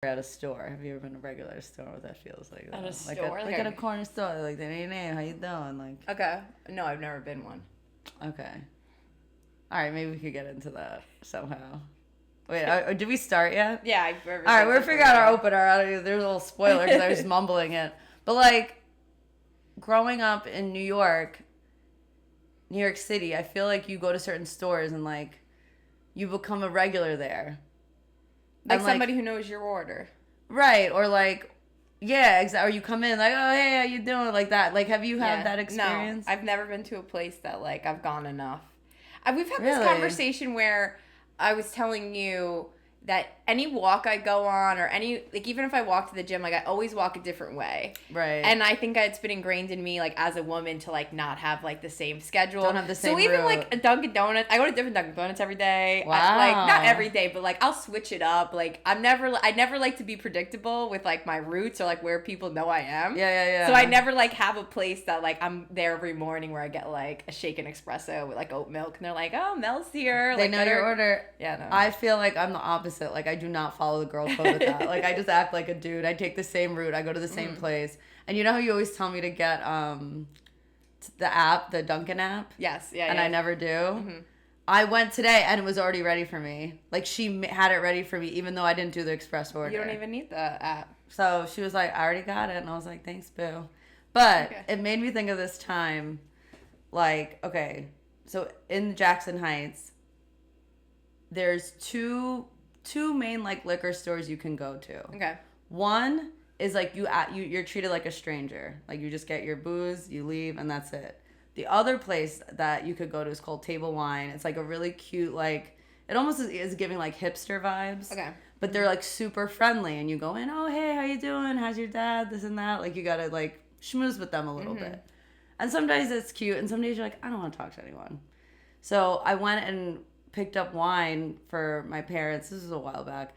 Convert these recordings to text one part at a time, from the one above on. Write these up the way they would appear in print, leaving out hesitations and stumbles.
at a store. Have you ever been to a regular store? What that feels like? At a Like store? like at a corner store. Like, hey, name, how you doing? Like, Okay. No, I've never been one. okay. All right, maybe we could get into that somehow. Wait, did we start yet? Yeah. All right, we're figuring out our opener. There's a little spoiler because I was mumbling it. But, like, growing up in New York City, I feel like you go to certain stores and, like, you become a regular there. Like somebody who knows your order. Right, or like, yeah, exactly. Or you come in like, oh, hey, how you doing? Like that. Like, have you had that experience? No, I've never been to a place that, like, I've gone enough. We've had Really? this conversation where I was telling you that any walk I go on or even if I walk to the gym, like, I always walk a different way. Right. And I think it's been ingrained in me, like, as a woman to, like, not have, like, the same schedule. Don't have the same So even, route. like, a Dunkin' Donuts, I go to different Dunkin' Donuts every day. Wow. Like, not every day, but, like, I'll switch it up. Like, I never like to be predictable with, like, my routes or, like, where people know I am. Yeah. So I never, like, have a place that, like, I'm there every morning where I get, like, a shaken espresso with, like, oat milk. And they're like, oh, Mel's here. They like, know your order. Yeah, no. I feel like I'm the opposite. Like, I do not follow the girl code with that. Like, I just act like a dude. I take the same route. I go to the same place. And you know how you always tell me to get the app, the Dunkin' app? Yes, yeah. And I never do. Mm-hmm. I went today and it was already ready for me. Like, she had it ready for me even though I didn't do the express order. You don't even need the app. So she was like, I already got it. And I was like, thanks, boo. But it made me think of this time. Like, okay, so in Jackson Heights, there's two main, like, liquor stores you can go to. Okay. One is, like, you're treated like a stranger. Like, you just get your booze, you leave, and that's it. The other place that you could go to is called Table Wine. It's, like, a really cute, like, it almost is giving, like, hipster vibes. Okay. But they're, like, super friendly. And you go in, oh, hey, how you doing? How's your dad? This and that. Like, you got to, like, schmooze with them a little bit. And some days it's cute. And some days you're like, I don't want to talk to anyone. So I went and picked up wine for my parents. This was a while back.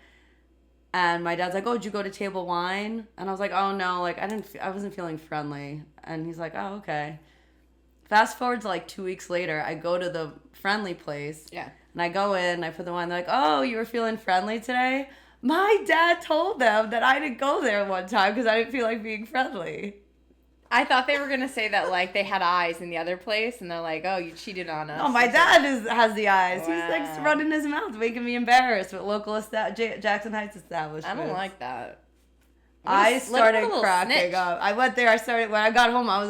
And my dad's like, oh, did you go to Table Wine? And I was like, oh, no, like, I wasn't feeling friendly. And he's like, oh, okay. Fast forward to, like, 2 weeks later, I go to the friendly place. Yeah. And I go in, I put the wine, they're like, oh, you were feeling friendly today? My dad told them that I didn't go there one time because I didn't feel like being friendly. I thought they were going to say that, like, they had eyes in the other place, and they're like, oh, you cheated on us. No, my dad has the eyes. Wow. He's, like, running his mouth, making me embarrassed with local Jackson Heights establishments. I don't like that. I started snitch. cracking up. I went there, when I got home, I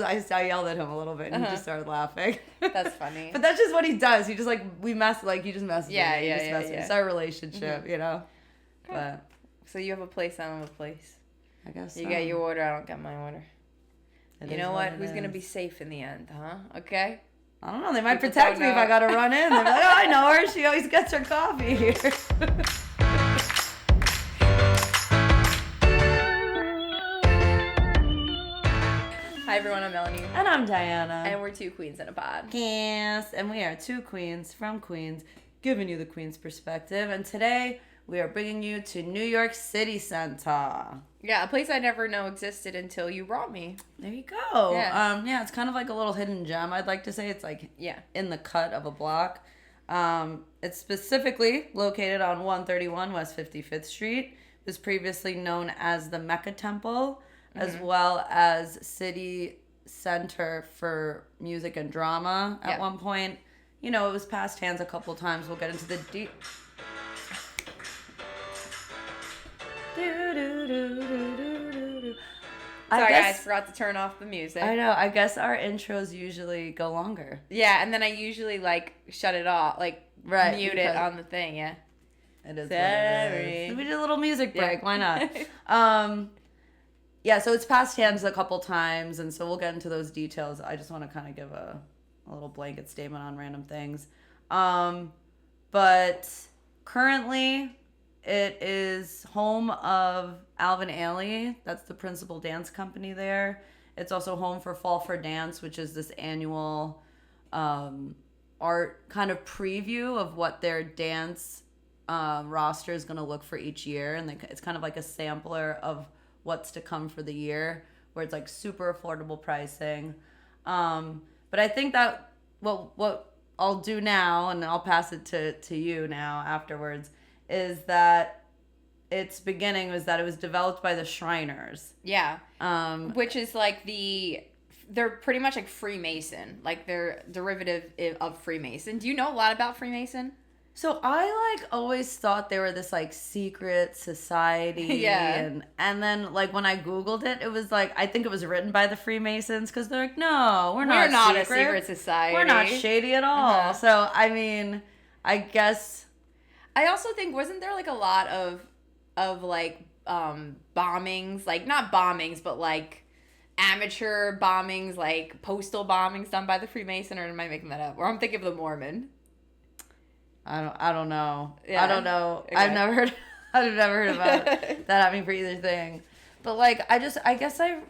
yelled at him a little bit, and he just started laughing. That's funny. But that's just what he does. He just, like, he just messes with me. It's our relationship, you know? Okay. But so you have a place, I don't have a place. I guess You get your order, I don't get my order. You know what? Who's going to is. be safe in the end, huh? Okay? I don't know. They might protect me if I got to run in. They're like, oh, I know her. She always gets her coffee here. Hi, everyone. I'm Melanie. And I'm Diana. And we're two queens in a pod. Yes. And we are two queens from Queens, giving you the Queen's perspective. And today, we are bringing you to New York City Center. Yeah, a place I never know existed until you brought me. There you go. Yeah. It's kind of like a little hidden gem. I'd like to say it's like Yeah. in the cut of a block. It's specifically located on 131 West 55th Street. It was previously known as the Mecca Temple, as well as City Center for Music and Drama at one point. You know, it was passed hands a couple times. We'll get into the deep... Sorry, guys, forgot to turn off the music. I know. I guess our intros usually go longer. Yeah, and then I usually, like, shut it off, like, mute it on the thing, yeah. It is Sorry. what it is. We did a little music break. Why not? So it's passed hands a couple times, and so we'll get into those details. I just want to kind of give a little blanket statement on random things. But currently... it is home of Alvin Ailey. That's the principal dance company there. It's also home for Fall for Dance, which is this annual art kind of preview of what their dance roster is going to look for each year. And it's kind of like a sampler of what's to come for the year, where it's like super affordable pricing. But I think that what I'll do now, and I'll pass it to you now afterwards, is that its beginning was that it was developed by the Shriners. Yeah. Which is like they're pretty much like Freemason. Like they're derivative of Freemason. Do you know a lot about Freemason? So I like always thought they were this like secret society. Yeah. And then like when I Googled it, it was like, I think it was written by the Freemasons because they're like, no, we're not a secret society. We're not shady at all. So, I mean, I guess. I also think, wasn't there like a lot of like bombings, like not bombings, but like amateur bombings, like postal bombings done by the Freemason, or am I making that up? Or I'm thinking of the Mormon. I don't know. Yeah. I don't know. Okay. I've never heard about that happening for either thing. But like I guess I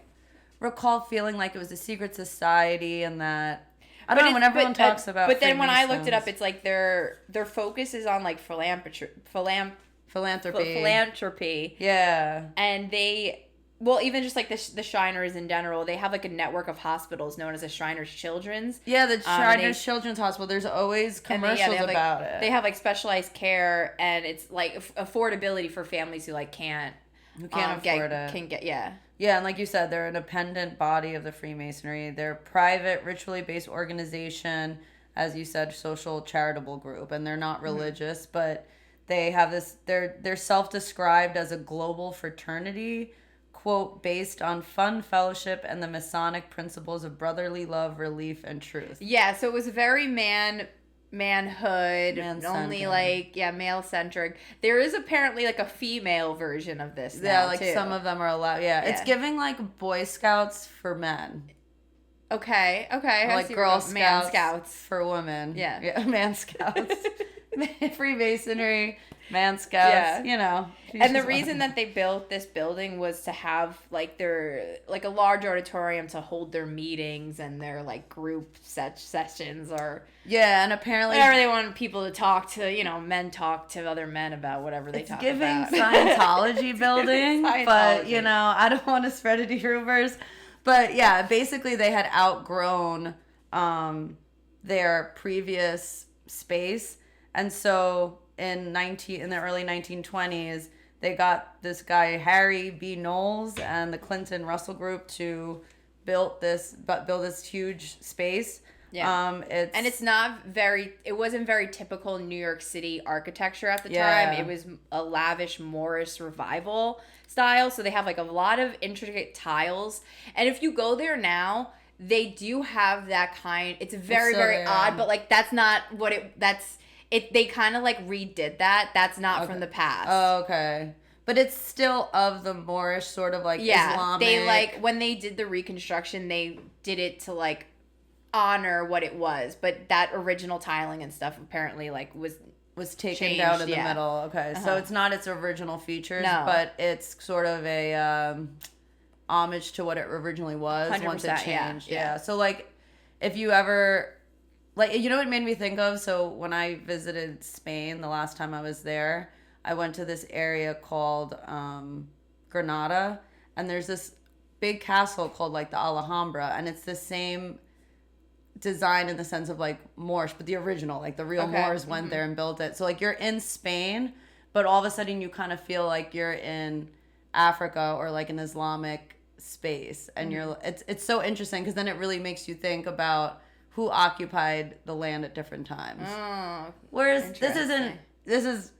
recall feeling like it was a secret society and that I don't know when everyone talks about But then when I looked it up, Freemasons. it's like their focus is on like philanthropy. Yeah. And they, well, even just like the Shriners in general, they have like a network of hospitals known as the Shriners Children's. Yeah, the Shriners Children's Hospital. There's always commercials they have, like, about it. They have like specialized care, and it's like affordability for families who like can't afford it. Can get yeah. Yeah, and like you said, they're an independent body of the Freemasonry. They're a private, ritually based organization, as you said, social charitable group, and they're not religious, but they have this. They're self-described as a global fraternity, quote, based on fun fellowship and the Masonic principles of brotherly love, relief, and truth. Yeah, so it was very manhood, Man-centered. only like male centric. There is apparently like a female version of this. Yeah, now, like too. some of them are allowed. Yeah, it's giving like Boy Scouts for men. Okay. Or like Girl Scouts, Man Scouts for women. Yeah, Man Scouts, Freemasonry, Man Scouts. Yeah. And the reason that they built this building was to have like their like a large auditorium to hold their meetings and their like group sessions or and apparently whenever they want people to talk to, men talk to other men about whatever they talk about. It's giving Scientology building, but I don't want to spread any rumors. But yeah, basically they had outgrown their previous space, and so in the early 1920s, they got this guy Harry B. Knowles and the Clinton Russell Group to build this huge space. Yeah. It wasn't very typical New York City architecture at the time. It was a lavish Moorish revival style. So they have like a lot of intricate tiles. And if you go there now, they do have that kind. It's very odd, but like that's not what they kind of like redid that. That's not from the past. Oh, okay. But it's still of the Moorish sort of like Islamic. They like when they did the reconstruction, they did it to like honor what it was, but that original tiling and stuff apparently like was taken changed, down in the middle. Okay, so it's not its original features, but it's sort of a homage to what it originally was once it changed. Yeah. So like, if you ever like, what it made me think of? So when I visited Spain the last time I was there, I went to this area called Granada, and there's this big castle called like the Alhambra, and it's the same design in the sense of like Moorish, but the original, like the real Moors went there and built it. So like you're in Spain, but all of a sudden you kind of feel like you're in Africa or like an Islamic space, and it's so interesting because then it really makes you think about who occupied the land at different times. Oh, whereas this is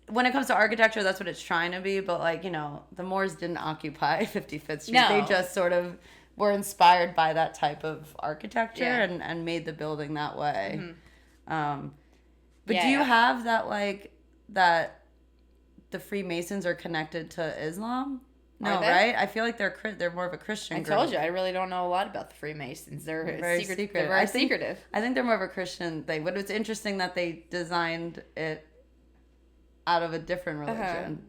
when it comes to architecture, that's what it's trying to be, but like, the Moors didn't occupy 55th Street. No. They just sort of were inspired by that type of architecture and made the building that way. But do you have that like that the Freemasons are connected to Islam? No, right? I feel like they're more of a Christian group. I told you, I really don't know a lot about the Freemasons. They're very secret. They're very secretive. I think they're more of a Christian thing, but it's interesting that they designed it out of a different religion.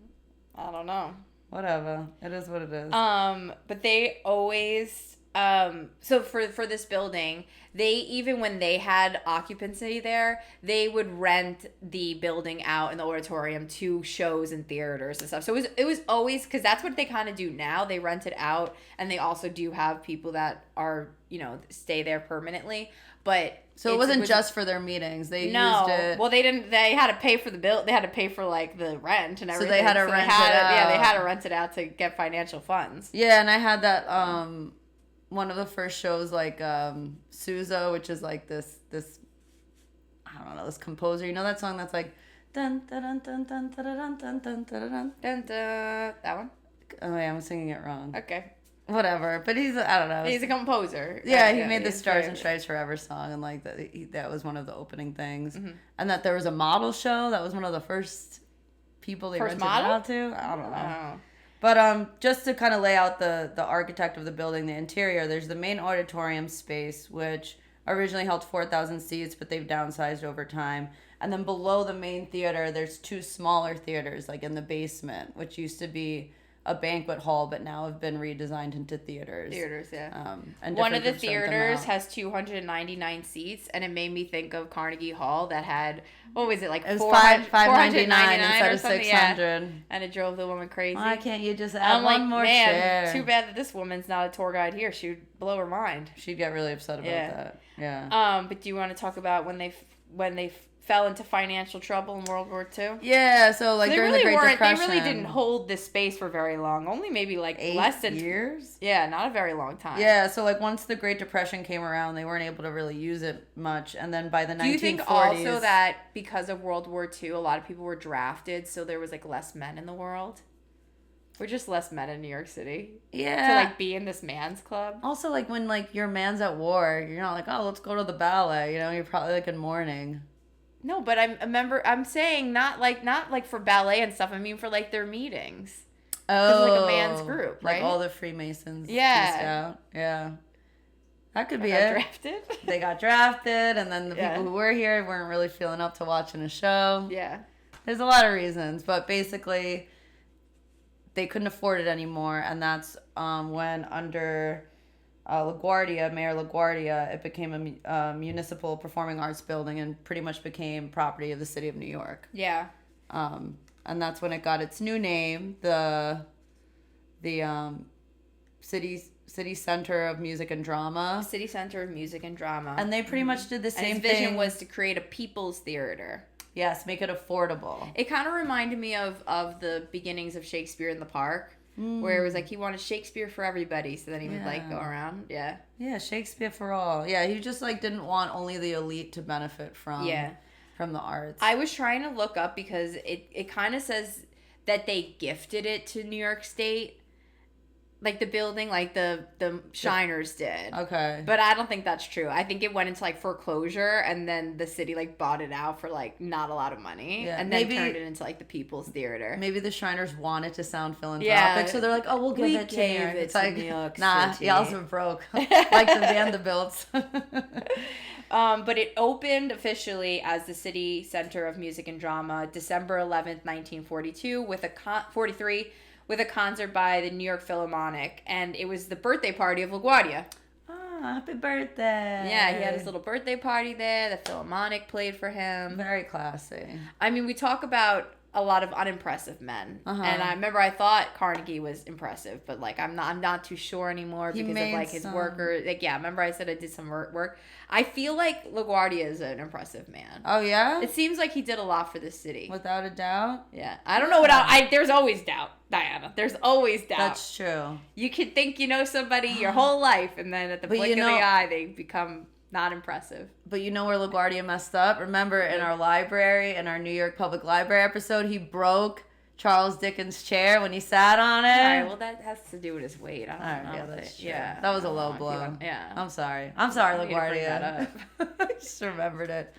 I don't know. Whatever. It is what it is. But they always So for this building, they, even when they had occupancy there, they would rent the building out in the auditorium to shows and theaters and stuff. So it was always, because that's what they kind of do now. They rent it out, and they also do have people that are, stay there permanently. But so it wasn't just for their meetings. They used it. Well, they didn't. They had to pay for the bill. They had to pay for like the rent and everything. So they had to rent it out. Yeah, they had to rent it out to get financial funds. Yeah, and I had that. One of the first shows, like Sousa, which is like this I don't know, this composer. You know that song that's like dun dun dun dun dun dun dun dun dun dun dun. That one? Oh yeah, I'm singing it wrong. Okay. Whatever, but I don't know. He's a composer. Yeah, he made the Stars and Stripes Forever song, and like that was one of the opening things. Mm-hmm. And that there was a model show. That was one of the first people they rented it out to. I don't know. Oh. But just to kind of lay out the architect of the building, the interior, there's the main auditorium space, which originally held 4,000 seats, but they've downsized over time. And then below the main theater, there's two smaller theaters, like in the basement, which used to be a banquet hall, but now have been redesigned into theaters. Yeah. And one of the theaters has 299 seats, and it made me think of Carnegie Hall that had, what was it, like it was 599 instead of 600. Yeah. And it drove the woman crazy. Why can't you just add one more chair? Too bad that this woman's not a tour guide here. She would blow her mind. She'd get really upset about that. Yeah. But do you want to talk about when they fell into financial trouble in World War II? Yeah, so like during the Great Depression. They really didn't hold this space for very long. Only maybe like 8 less than years. Yeah, not a very long time. Yeah, so like once the Great Depression came around, they weren't able to really use it much, and then by the 1940s. Do you think also that because of World War II, a lot of people were drafted, so there was like less men in the world? We're just less men in New York City. Yeah. To like be in this man's club. Also, like when like your man's at war, you're not like, oh, let's go to the ballet. You're probably like in mourning. No, but I'm saying not like for ballet and stuff. I mean for like their meetings. Oh, it's like a man's group, right? Like all the Freemasons. Yeah. Yeah. That could be it. Drafted. They got drafted, and then the people who were here weren't really feeling up to watching a show. Yeah. There's a lot of reasons, but basically, they couldn't afford it anymore, and that's when under Mayor LaGuardia, it became a municipal performing arts building and pretty much became property of the city of New York. Yeah. And that's when it got its new name, the City Center of Music and Drama. City Center of Music and Drama. And they pretty much did the same thing. And his vision was to create a people's theater. Yes, make it affordable. It kind of reminded me of the beginnings of Shakespeare in the Park. Where it was like he wanted Shakespeare for everybody, so then he would like go around. Yeah. Yeah, Shakespeare for all. Yeah, he just like didn't want only the elite to benefit from the arts. I was trying to look up because it kind of says that they gifted it to New York State. Like the building, like the Shiners did. Okay. But I don't think that's true. I think it went into like foreclosure, and then the city like bought it out for like not a lot of money, and then turned it into like the People's Theater. Maybe the Shiners wanted to sound philanthropic, so they're like, "Oh, we'll give it to New York." It's like, New York nah, City. y'all are broke, like the Vanderbilts. But it opened officially as the City Center of Music and Drama December 11th, 1942, with a concert by the New York Philharmonic, and it was the birthday party of LaGuardia. Oh, happy birthday. Yeah, he had his little birthday party there. The Philharmonic played for him. Very classy. I mean, we talk about a lot of unimpressive men. And I remember I thought Carnegie was impressive, but like I'm not too sure anymore because of like his worker. Like remember I said I did some work. I feel like LaGuardia is an impressive man. Oh yeah? It seems like he did a lot for this city. Without a doubt. Yeah. I don't know there's always doubt, Diana. There's always doubt. That's true. You could think you know somebody your whole life, and then at the blink of the eye they become not impressive. But you know where LaGuardia messed up? Remember in our library, in our New York Public Library episode, he broke Charles Dickens' chair when he sat on it. All right, well, that has to do with his weight. I don't know. Yeah, that's true. That was a low blow. Yeah. I'm sorry, LaGuardia. I just remembered it.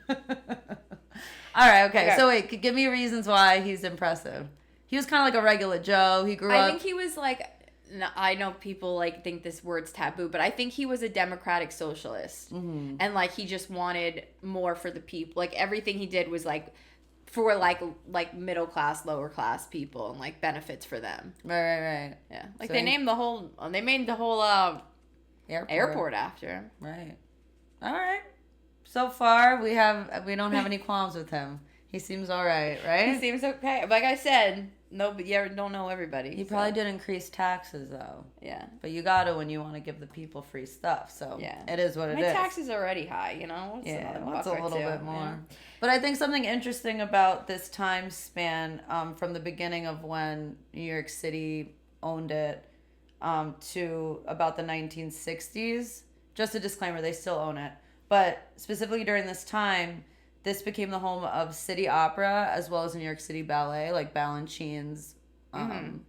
All right, okay. So wait, give me reasons why he's impressive. He was kind of like a regular Joe. He grew up. I think he was like... No, I know people like think this word's taboo, but I think he was a democratic socialist, and like he just wanted more for the people. Like everything he did was like for like middle class, lower class people, and like benefits for them. Right. Yeah, like so they made the whole airport after him. Right. All right. So far, we don't have any qualms with him. He seems all right, right? He seems okay. Like I said, you don't know everybody. He probably did increase taxes, though. Yeah. But you got to when you want to give the people free stuff. So it is what it is. My taxes are already high, you know? What's a little bit more? Yeah. But I think something interesting about this time span from the beginning of when New York City owned it to about the 1960s, just a disclaimer, they still own it. But specifically during this time, this became the home of City Opera as well as New York City Ballet. Like Balanchine's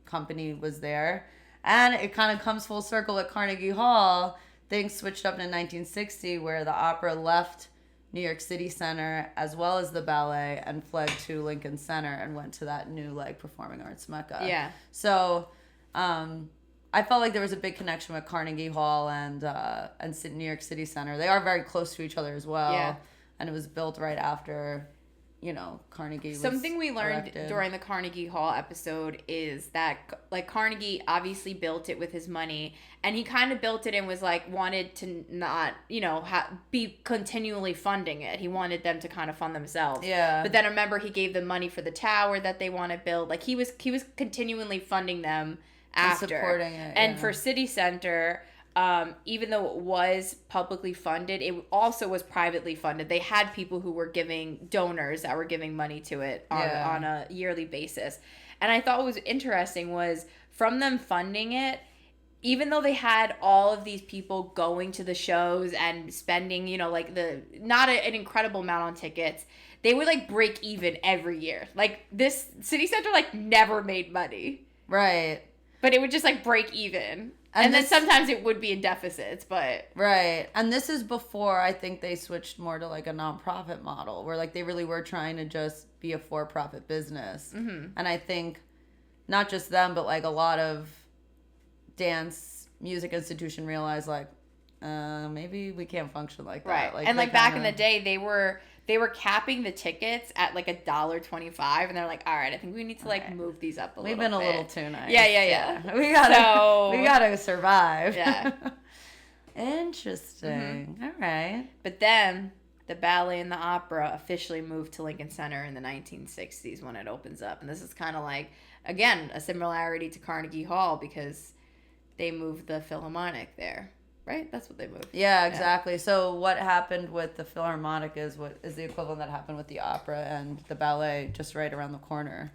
company was there. And it kind of comes full circle at Carnegie Hall. Things switched up in 1960 where the opera left New York City Center as well as the ballet and fled to Lincoln Center and went to that new like performing arts mecca. Yeah. So I felt like there was a big connection with Carnegie Hall and New York City Center. They are very close to each other as well. Yeah. And it was built right after, Carnegie was Something we learned erected. during the Carnegie Hall episode is that, like, Carnegie obviously built it with his money, and he kind of built it and was, like, wanted to not, be continually funding it. He wanted them to kind of fund themselves. Yeah. But then remember, he gave them money for the tower that they want to build. Like, he was continually funding them after. And supporting it, And for City Center... even though it was publicly funded, it also was privately funded. They had people who were donors that were giving money to it on a yearly basis. And I thought what was interesting was from them funding it, even though they had all of these people going to the shows and spending, not an incredible amount on tickets, they would like break even every year. Like this City Center never made money. Right. But it would just break even. And then sometimes it would be in deficits, but... Right. And this is before I think they switched more to a nonprofit model where they really were trying to just be a for-profit business. Mm-hmm. And I think not just them, but a lot of dance music institution realized maybe we can't function like that. Right. And back in the day, they were capping the tickets at $1.25, and they're like, all right, I think we need to move these up a little bit. We've been a little too nice. Yeah. We gotta survive. Yeah. Interesting. Mm-hmm. All right. But then the ballet and the opera officially moved to Lincoln Center in the 1960s when it opens up. And this is kind of again, a similarity to Carnegie Hall because they moved the Philharmonic there. Right? That's what they moved. Yeah, exactly. Yeah. So what happened with the Philharmonic is what is the equivalent that happened with the opera and the ballet just right around the corner.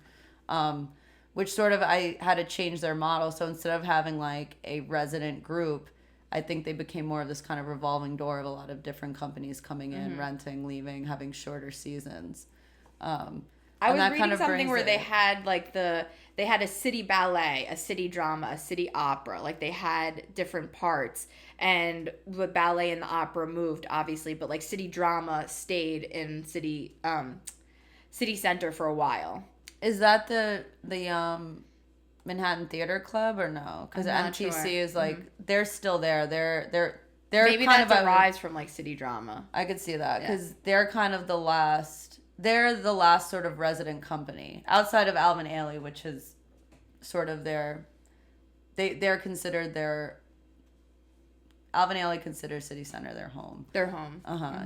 Which sort of I had to change their model. So instead of having a resident group, I think they became more of this kind of revolving door of a lot of different companies coming in, renting, leaving, having shorter seasons. I was reading something where they had they had a city ballet, a city drama, a city opera. They had different parts. And the ballet and the opera moved, obviously, but city drama stayed in city center for a while. Is that the Manhattan Theater Club or no? Because MTC is they're still there. They're maybe kind that of derives from city drama. I could see that because they're kind of the last. They're the last sort of resident company outside of Alvin Ailey, which is sort of they're considered their. Alvin Ailey considers City Center their home. Their home.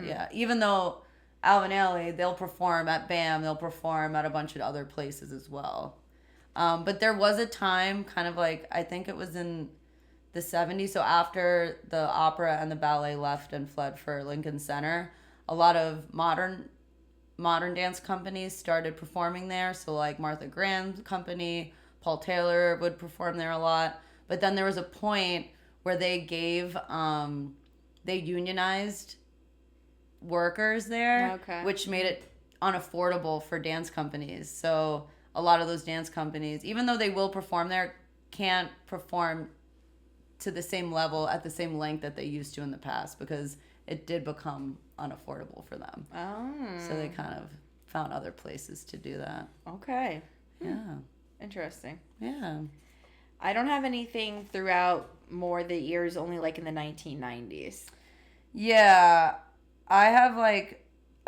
Yeah. Even though Alvin Ailey, they'll perform at BAM, they'll perform at a bunch of other places as well. But there was a time, kind of I think it was in the 70s, so after the opera and the ballet left and fled for Lincoln Center, a lot of modern dance companies started performing there. So Martha Graham's company, Paul Taylor would perform there a lot. But then there was a point where they gave, they unionized workers there, which made it unaffordable for dance companies. So a lot of those dance companies, even though they will perform there, can't perform to the same level at the same length that they used to in the past because it did become unaffordable for them. Oh. So they kind of found other places to do that. Okay. Yeah. Interesting. Yeah. I don't have anything throughout more the years, only in the 1990s. Yeah. I have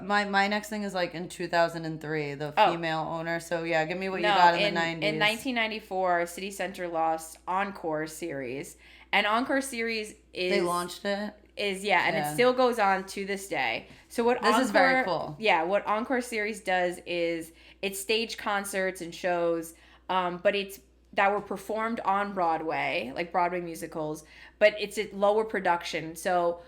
my next thing is like in 2003, the female owner. So yeah, give me what you got in the 90s. In 1994, City Center launched Encore Series, and Encore Series is they launched it. It still goes on to this day. So what this is very cool. Yeah, what Encore Series does is it's stage concerts and shows, but it's that were performed on Broadway, like Broadway musicals, but it's a lower production. So,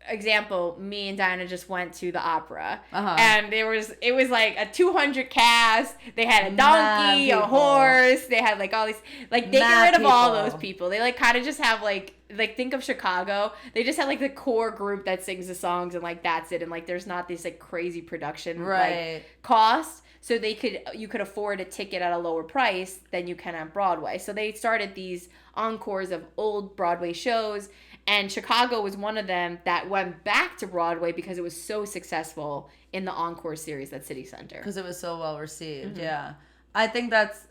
example, me and Diana just went to the opera, and it was like a 200 cast. They had a donkey, a horse. They had like all these, like they get rid of all those people. They like kind of just have like think of Chicago. They just have like the core group that sings the songs, and like that's it. And like there's not this like crazy production like cost. So you could afford a ticket at a lower price than you can on Broadway. So they started these encores of old Broadway shows, and Chicago was one of them that went back to Broadway because it was so successful in the Encore Series at City Center. Because it was so well received. Mm-hmm. Yeah, I think that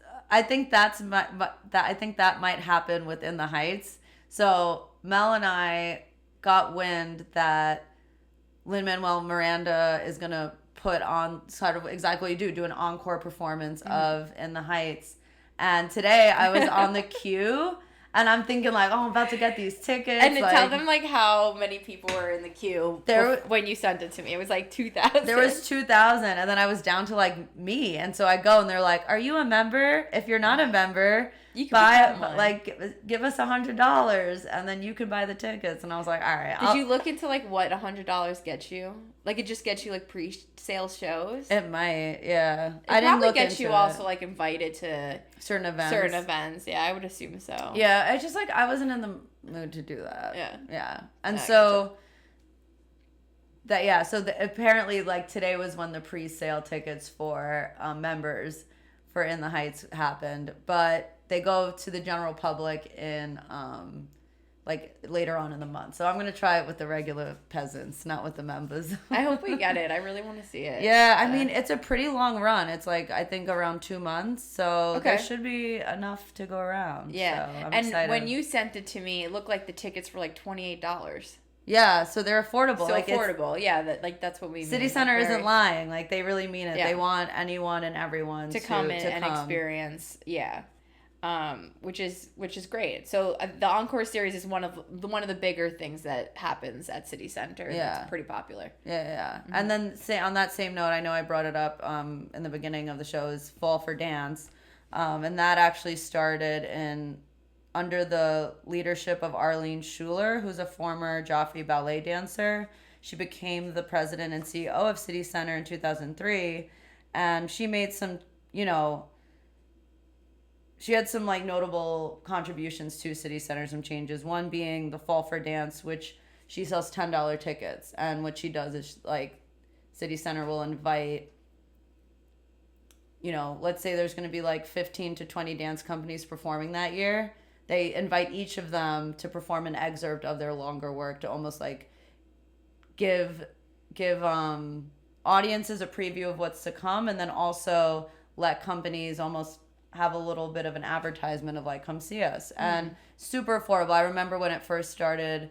might happen within the Heights. So Mel and I got wind that Lin-Manuel Miranda is gonna put on sort of exactly what you do an encore performance of In the Heights. And today I was on the queue and I'm thinking like, oh, I'm about to get these tickets. And like, tell them like how many people were in the queue when you sent it to me. It was like 2,000. There was 2,000 and then I was down to like me. And so I go and they're like, are you a member? If you're not a member, you can buy like give us $100 and then you can buy the tickets. And I was like, all right. Did you look into like what $100 gets you? Like it just gets you like pre-sale shows? It might, yeah. I didn't look into it. Probably gets you also like invited to certain events. Yeah, I would assume so. Yeah, I just like I wasn't in the mood to do that. Yeah. And apparently like today was when the pre-sale tickets for members for In the Heights happened, but they go to the general public in like later on in the month. So I'm going to try it with the regular peasants, not with the members. I hope we get it. I really want to see it. Yeah, I mean, it's a pretty long run. It's like, I think around 2 months. So there should be enough to go around. Yeah. So I'm excited. When you sent it to me, it looked like the tickets were like $28. Yeah, so they're affordable. So like affordable, yeah. That's what we mean. City Center isn't lying. Like, they really mean it. Yeah. They want anyone and everyone to come in and experience. Yeah. Which is great. So the Encore Series is one of the bigger things that happens at City Center. Yeah, it's pretty popular. Yeah. Mm-hmm. And then on that same note, I know I brought it up in the beginning of the show is Fall for Dance, and that actually started under the leadership of Arlene Schuler, who's a former Joffrey ballet dancer. She became the president and CEO of City Center in 2003, and she made some, she had some like notable contributions to City Center, some changes. One being the Fall for Dance, which she sells $10 tickets. And what she does is like City Center will invite, let's say there's going to be like 15 to 20 dance companies performing that year. They invite each of them to perform an excerpt of their longer work to almost like give audiences a preview of what's to come, and then also let companies almost have a little bit of an advertisement of like, come see us. And super affordable. I remember when it first started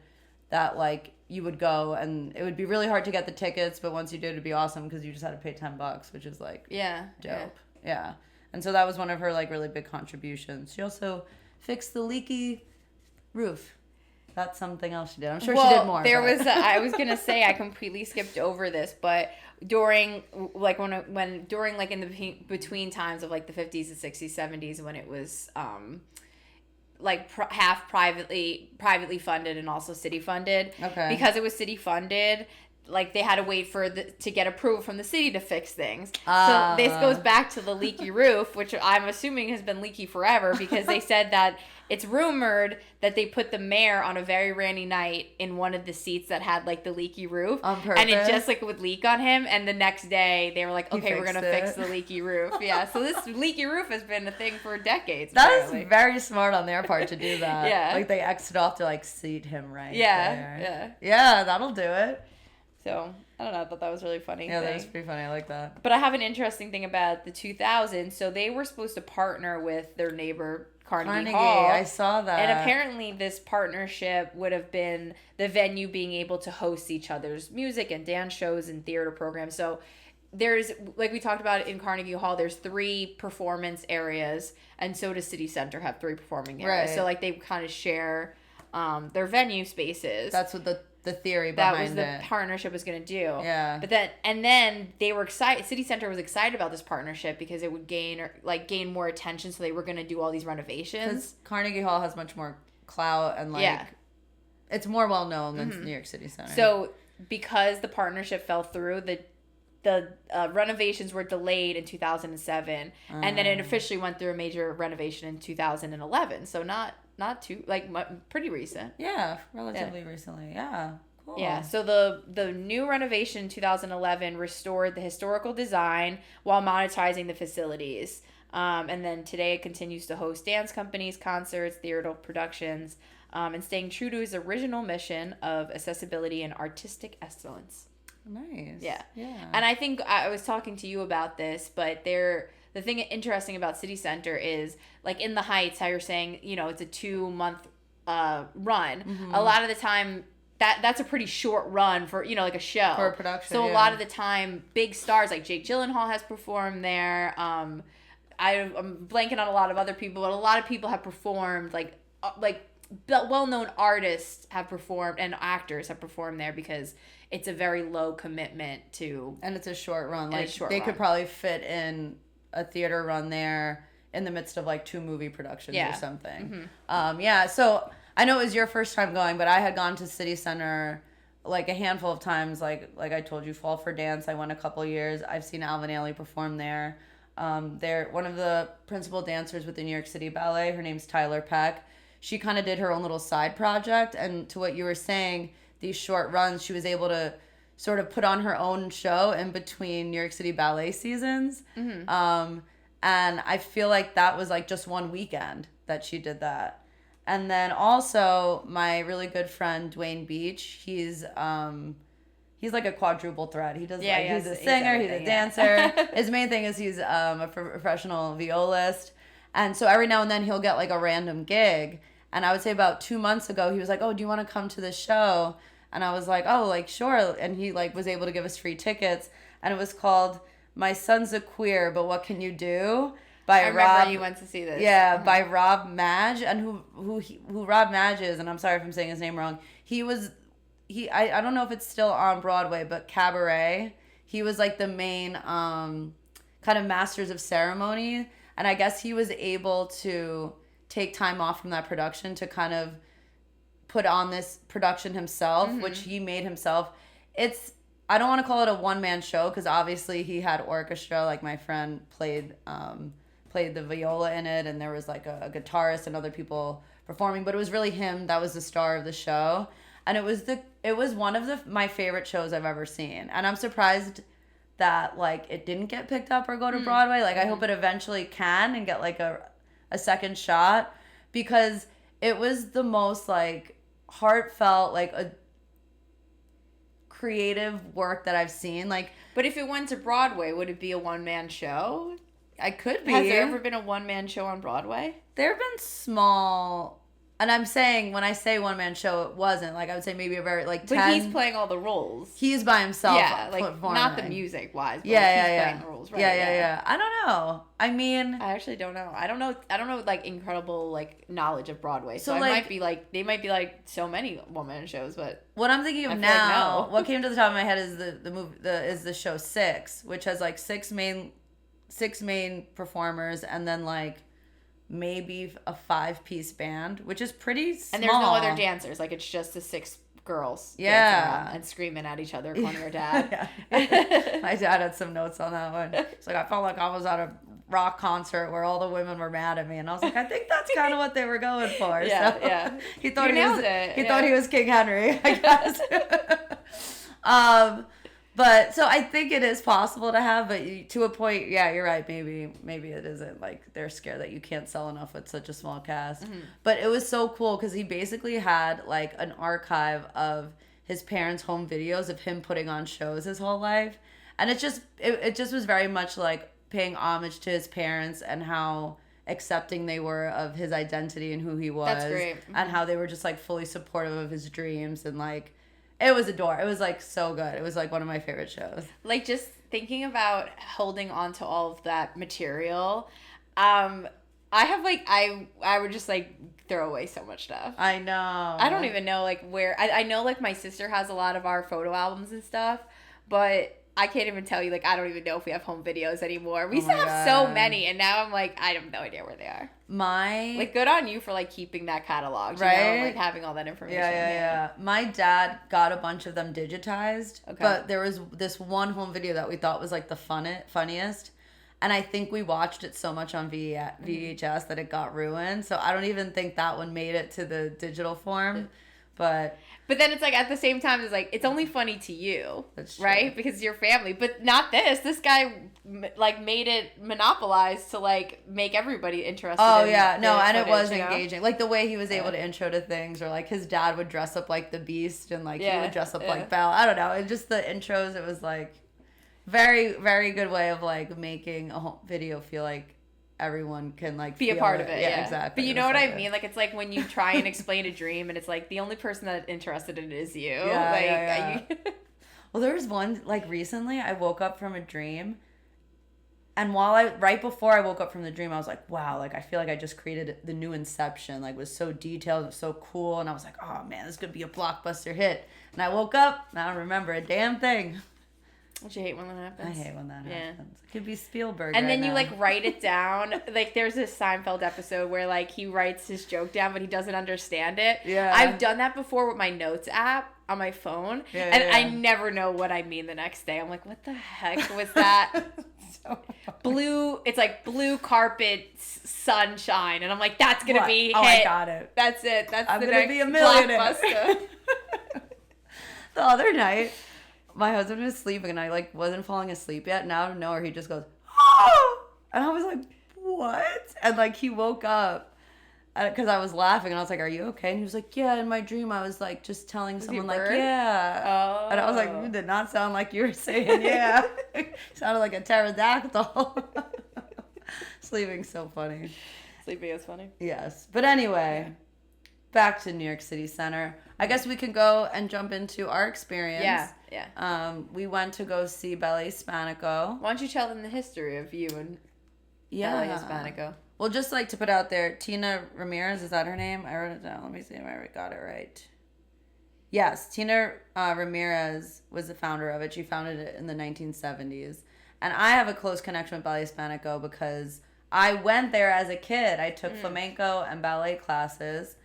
that like you would go and it would be really hard to get the tickets, but once you did, it'd be awesome because you just had to pay $10, which is like dope. Yeah. And so that was one of her like really big contributions. She also fixed the leaky roof. That's something else she did. I'm sure she did more. I was gonna say I completely skipped over this, but during like during like in the between times of like the 50s and 60s, 70s, when it was like half privately funded and also city funded. Okay. Because it was city funded, like they had to wait to get approval from the city to fix things. So this goes back to the leaky roof, which I'm assuming has been leaky forever, because they said that it's rumored that they put the mayor on a very rainy night in one of the seats that had like the leaky roof. On purpose? And it just like would leak on him, and the next day they were like, okay, we're gonna fix the leaky roof. Yeah, so this leaky roof has been a thing for decades. That is very smart on their part to do that. Yeah. Like they exit off to like seat him right there. Yeah, that'll do it. So I don't know. I thought that was really funny. Yeah, that was pretty funny. I like that. But I have an interesting thing about the 2000s. So they were supposed to partner with their neighbor Carnegie Hall. I saw that. And apparently this partnership would have been the venue being able to host each other's music and dance shows and theater programs. So there's, like we talked about in Carnegie Hall, there's 3 performance areas, and so does City Center have 3 performing areas. Right. So like they kind of share their venue spaces. That's what the theory behind it. That was the partnership was going to do. Yeah. But then they were excited. City Center was excited about this partnership because it would gain more attention. So they were going to do all these renovations. Because Carnegie Hall has much more clout and it's more well known than New York City Center. So because the partnership fell through, the renovations were delayed in 2007, and then it officially went through a major renovation in 2011. So not too pretty recent. Yeah, relatively recently. Yeah, cool. Yeah, so the new renovation in 2011 restored the historical design while monetizing the facilities. And then today it continues to host dance companies, concerts, theater productions, and staying true to its original mission of accessibility and artistic excellence. Nice. Yeah. Yeah. And I think I was talking to you about this, but the thing interesting about City Center is, like, in the Heights, how you're saying, it's a 2-month run. Mm-hmm. A lot of the time, that's a pretty short run for, like a show. For a production, so a lot of the time, big stars, like Jake Gyllenhaal has performed there. I'm blanking on a lot of other people, but a lot of people have performed, like well-known artists have performed and actors have performed there because it's a very low commitment to... And it's a short run. Like, they could probably fit in a theater run there in the midst of like 2 movie productions or something. Mm-hmm. So I know it was your first time going, but I had gone to City Center like a handful of times. Like I told you, Fall for Dance, I went a couple years. I've seen Alvin Ailey perform there. They're one of the principal dancers with the New York City Ballet. Her name's Tyler Peck. She kind of did her own little side project, and to what you were saying, these short runs, she was able to sort of put on her own show in between New York City Ballet seasons. Mm-hmm. And I feel like that was like just one weekend that she did that. And then also my really good friend, Dwayne Beach, he's like a quadruple threat. He does he's a singer, he's a dancer. His main thing is he's a professional violist. And so every now and then he'll get like a random gig. And I would say about 2 months ago, he was like, "Oh, do you want to come to the show?" And I was like, "Oh, like, sure." And he like was able to give us free tickets. And it was called My Son's a Queer, But What Can You Do? By Rob. I remember you went to see this. Yeah, by Rob Madge. And who Rob Madge is, and I'm sorry if I'm saying his name wrong. I don't know if it's still on Broadway, but Cabaret. He was like the main kind of masters of ceremony. And I guess he was able to take time off from that production to kind of put on this production himself, which he made himself. I don't want to call it a one-man show because obviously he had orchestra. Like my friend played the viola in it, and there was like a guitarist and other people performing, but it was really him that was the star of the show. And it was one of my favorite shows I've ever seen. And I'm surprised that like it didn't get picked up or go to Broadway. Like I hope it eventually can and get like a second shot, because it was the most like heartfelt, like a creative work that I've seen. Like, but if it went to Broadway, would it be a one-man show? I could be. Has there ever been a one-man show on Broadway? There have been small, and I'm saying when I say one-man show, it wasn't. Like I would say maybe a very like 10. But he's playing all the roles. He's by himself. Yeah, like performing. Not the music wise. But He's playing the roles, right? Yeah. I don't know. I mean, I actually don't know. I don't know like incredible like knowledge of Broadway. So like, they might be like so many one-man shows, but what I'm thinking of now, like, no. What came to the top of my head is the movie is the show Six, which has like six main performers, and then like maybe a 5-piece band, which is pretty small. And there's no other dancers. Like it's just the 6 girls dancing and screaming at each other, calling her dad. My dad had some notes on that one. It's like I felt like I was at a rock concert where all the women were mad at me, and I was like, I think that's kind of what they were going for. He thought thought he was King Henry, I guess. But so I think it is possible to have, but to a point, yeah, you're right. Maybe it isn't. Like they're scared that you can't sell enough with such a small cast. Mm-hmm. But it was so cool because he basically had like an archive of his parents' home videos of him putting on shows his whole life. And it just was very much like paying homage to his parents and how accepting they were of his identity and who he was. That's great. And how they were just like fully supportive of his dreams, and like it was adorable. It was like so good. It was like one of my favorite shows. Like just thinking about holding on to all of that material, I have like I would just like throw away so much stuff. I know. I don't even know like where I know like my sister has a lot of our photo albums and stuff, but I can't even tell you, like, I don't even know if we have home videos anymore. We used to have so many, and now I'm like, I have no idea where they are. Like, good on you for, like, keeping that catalog, right? You know, like, having all that information. Yeah. My dad got a bunch of them digitized, but there was this one home video that we thought was, like, the funniest, and I think we watched it so much on VHS that it got ruined, so I don't even think that one made it to the digital form, But then it's like at the same time, it's like it's only funny to you, right? Because it's your family. But not this. This guy like made it monopolized to like make everybody interested. Oh yeah, no, and it was engaging. Like the way he was able to intro to things, or like his dad would dress up like the Beast, and like he would dress up like Belle. I don't know. It just the intros. It was like very, very good way of like making a home video feel like everyone can like be a part of it. Yeah, exactly. But you know what I mean? Like it's like when you try and explain a dream and it's like the only person that's interested in it is you. Well, there was one like recently I woke up from a dream, and right before I woke up from the dream, I was like, wow, like I feel like I just created the new Inception. Like it was so detailed, it was so cool, and I was like, oh man, this could be a blockbuster hit. And I woke up and I don't remember a damn thing. Don't you hate when that happens? I hate when that happens. It could be Spielberg. And then now. You like write it down. Like there's this Seinfeld episode where like he writes his joke down, but he doesn't understand it. Yeah. I've done that before with my notes app on my phone, I never know what I mean the next day. I'm like, what the heck was that? Blue. It's like blue carpet sunshine, and I'm like, that's gonna be hit. I got it. That's it. I'm the gonna next be a millionaire. blockbuster. The other night, my husband was sleeping and I like wasn't falling asleep yet. And out of nowhere, he just goes, oh! And I was like, what? And like he woke up because I was laughing and I was like, are you okay? And he was like, yeah, in my dream, I was like just telling someone like, yeah. Oh. And I was like, you did not sound like you were saying yeah. Sounded like a pterodactyl. Sleeping so funny. Sleeping is funny. Yes. But anyway, back to New York City Center. I guess we can go and jump into our experience. Yeah. We went to go see Ballet Hispánico. Why don't you tell them the history of you and Ballet Hispánico? Well, just like to put out there, Tina Ramirez, is that her name? I wrote it down. Let me see if I got it right. Yes, Tina Ramirez was the founder of it. She founded it in the 1970s. And I have a close connection with Ballet Hispánico because I went there as a kid. I took flamenco and ballet classes.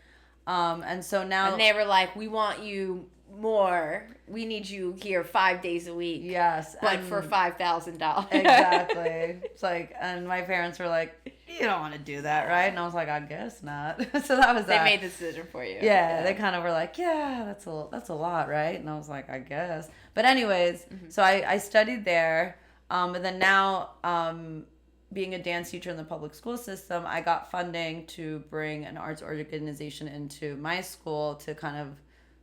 And so now... And they were like, we want you more. We need you here 5 days a week. Yes. But for $5,000. Exactly. It's like, and my parents were like, you don't want to do that, right? And I was like, I guess not. So that was that. They made the decision for you. Yeah, they kind of were like, yeah, that's a lot, right? And I was like, I guess. But anyways, so I studied there. And then now, being a dance teacher in the public school system, I got funding to bring an arts organization into my school to kind of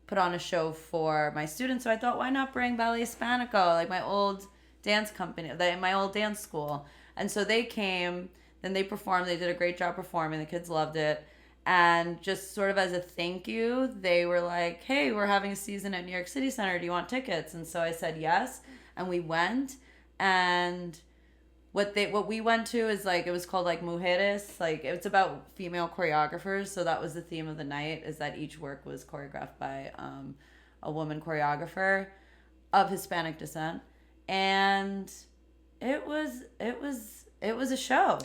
put on a show for my students. So I thought, why not bring Ballet Hispánico, like my old dance company, my old dance school. And so they came, then they performed. They did a great job performing. The kids loved it. And just sort of as a thank you, they were like, hey, we're having a season at New York City Center. Do you want tickets? And so I said yes. And we went. And what we went to is like, it was called like Mujeres. Like it's about female choreographers. So that was the theme of the night, is that each work was choreographed by a woman choreographer of Hispanic descent. And it was a show.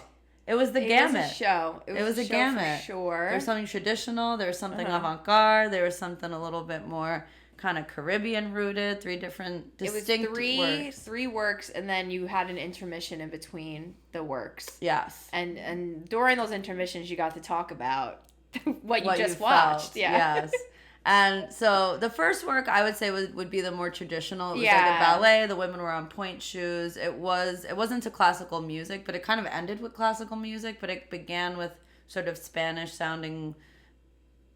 It was the gamut. It was a show. It was a gamut. For sure. There was something traditional. There was something avant-garde. There was something a little bit more kind of Caribbean rooted. 3 different distinct works. Three works, and then you had an intermission in between the works. Yes. And during those intermissions, you got to talk about what you just watched. Felt. Yeah. Yes. And so the first work I would say would be the more traditional. It was like a ballet. The women were on point shoes. It wasn't to classical music, but it kind of ended with classical music. But it began with sort of Spanish sounding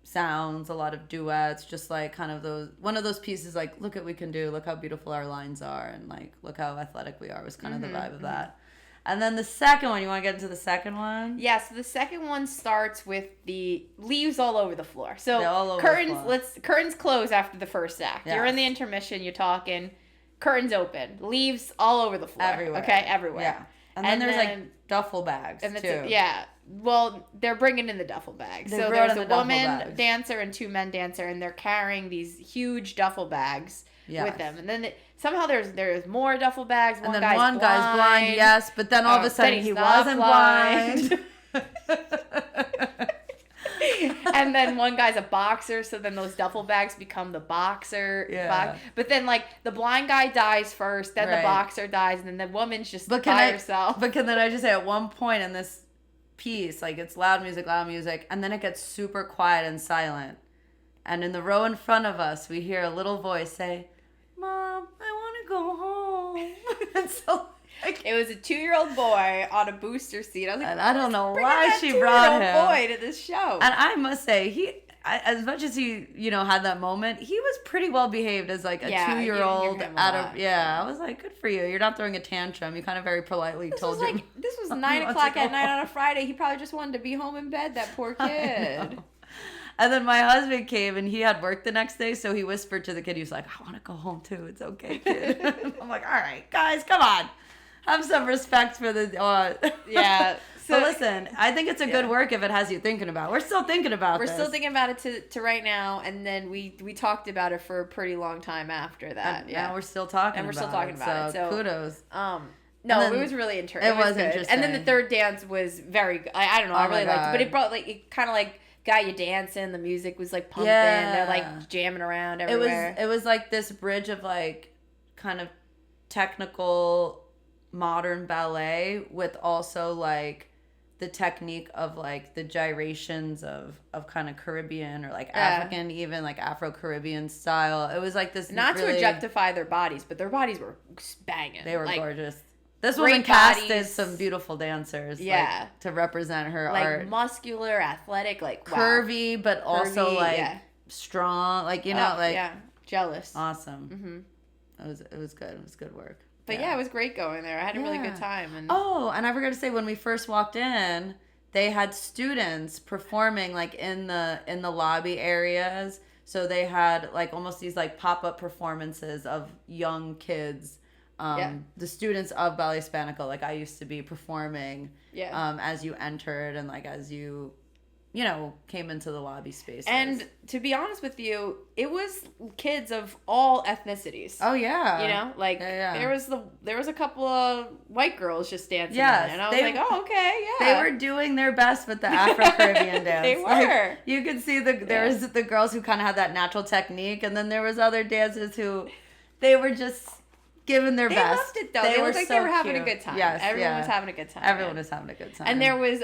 sounds, a lot of duets, just like kind of one of those pieces like, look what we can do, look how beautiful our lines are, and like look how athletic we are was kind of the vibe of that. And then the second one, you want to get into the second one? Yeah, so the second one starts with the leaves all over the floor. So all over curtains, the floor. Curtains close after the first act. Yes. You're in the intermission, you're talking, curtains open, leaves all over the floor. Everywhere. Okay, everywhere. Yeah. And then there's like duffel bags too. Yeah. Well, they're bringing in the duffel bags. So there's a woman dancer and 2 men dancer, and they're carrying these huge duffel bags with them. And then somehow there's more duffel bags. One guy's blind, yes, but then all of a sudden he wasn't blind. And then one guy's a boxer, so then those duffel bags become the boxer. Yeah. But then, like, the blind guy dies first, then the boxer dies, and then the woman's just by herself. But can I just say, at one point in this piece, like, it's loud music, and then it gets super quiet and silent. And in the row in front of us, we hear a little voice say, "Mom, I want to go home." And so... Like, it was a 2-year-old boy on a booster seat. I was like, and I don't know why she brought him boy to this show. And I must say, as much as he, had that moment, he was pretty well behaved as like a 2-year-old. I was like, good for you. You're not throwing a tantrum. You kind of very politely told him. This was 9 o'clock at night on a Friday. He probably just wanted to be home in bed. That poor kid. And then my husband came and he had work the next day, so he whispered to the kid. He was like, "I want to go home too. It's okay, kid." I'm like, "All right, guys, come on. Have some respect for the yeah." So listen, I think it's a good work if it has you thinking about it. We're still thinking about this. We're still thinking about it to right now, and then we talked about it for a pretty long time after that. And we're still talking about it. So kudos. No, it was really interesting. It was interesting. And then the third dance was very good. I don't know, I really liked it. But it brought it kind of like got you dancing. The music was like pumping. They're like jamming around everywhere. It was like this bridge of like kind of technical modern ballet with also like the technique of like the gyrations of kind of Caribbean or like African, even like Afro-Caribbean style. It was like this not to objectify their bodies, but their bodies were banging. They were like, gorgeous. This woman casted some beautiful dancers like, to represent her art. Like muscular, athletic, like curvy, but also like strong, like jealous. Awesome. It was good. It was good work. But it was great going there. I had a really good time. And and I forgot to say, when we first walked in, they had students performing like in the lobby areas. So they had like almost these like pop-up performances of young kids. The students of Ballet Hispánico, like I used to be performing as you entered and like as you came into the lobby spaces. And to be honest with you, it was kids of all ethnicities. Oh yeah. There was a couple of white girls just dancing. Yes, and I was like, oh okay, yeah. They were doing their best with the Afro-Caribbean dance. They were. Like, you could see there was the girls who kind of had that natural technique, and then there was other dancers who they were just giving their best. They loved it though. They looked like they were having a good time. Yes, everyone was having a good time. Everyone was having a good time. And there was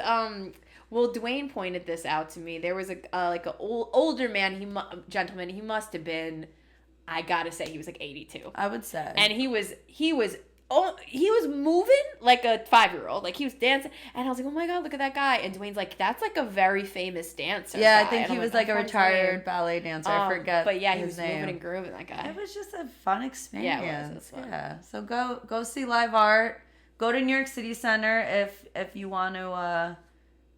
well, Dwayne pointed this out to me. There was an older man, gentleman. He must have been, I gotta say, he was like 82. I would say. And he was moving like a 5-year-old. Like he was dancing, and I was like, oh my god, look at that guy. And Dwayne's like, that's like a very famous dancer. Yeah, guy. I think he was like a retired ballet dancer. I forget. But yeah, his he was name. moving and grooving. That guy. It was just a fun experience. Yeah, it was fun. Yeah. So go see live art. Go to New York City Center if you want to.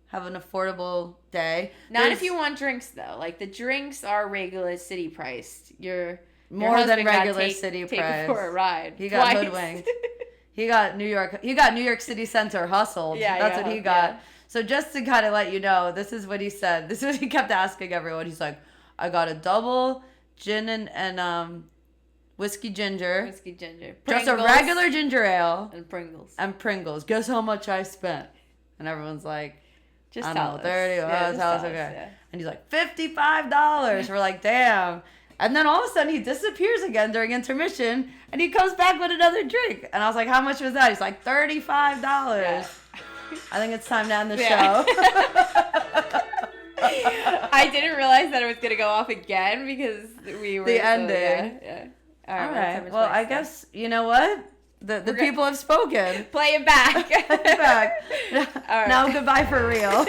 Have an affordable day. Not if you want drinks though. Like the drinks are regular city priced. Your more than regular city price. Take for a ride. He got hoodwinked. He got New York City Center hustled. Yeah, that's what he got. Yeah. So just to kind of let you know, this is what he said. This is what he kept asking everyone. He's like, I got a double gin and whiskey ginger. Whiskey ginger. Just a regular ginger ale. And Pringles. Guess how much I spent? And everyone's like, just I tell know, us. 30. Yeah, tell us, okay. Yeah. And he's like, $55. We're like, damn. And then all of a sudden he disappears again during intermission and he comes back with another drink. And I was like, how much was that? He's like, $35. Yeah. I think it's time to end the show. I didn't realize that it was going to go off again because we were... The ending. Yeah. All right. Well, I guess, you know what? The people have spoken. Play it back. Play it back. All right. Now goodbye for real.